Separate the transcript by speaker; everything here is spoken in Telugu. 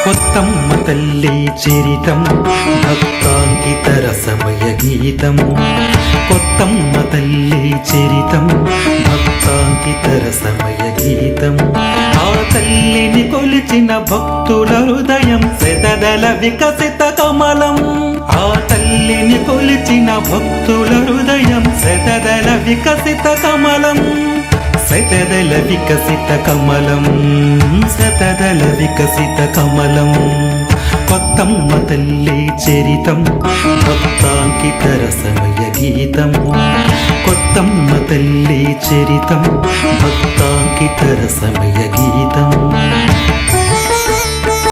Speaker 1: కొత్తమ్మ తల్లి చరితం భక్తాంకిత రసమయ గీతం. కొత్తమ్మ తల్లి చరితం భక్తాంకిత రసమయ గీతం. ఆ తల్లిని కొలిచిన భక్తుల హృదయం శతదళ వికసిత కమలం. ఆ తల్లిని కొలిచిన భక్తుల హృదయం శతదళ వికసిత కమలం. శతదళ వికసిత కమలం, శతదళ వికసిత కమలం. కొత్తమ్మ తల్లి చరితం భక్తాంకిత రసమయ గీతం. కొత్తమ్మ తల్లి చరితం భక్తాంకిత రసమయ గీతం.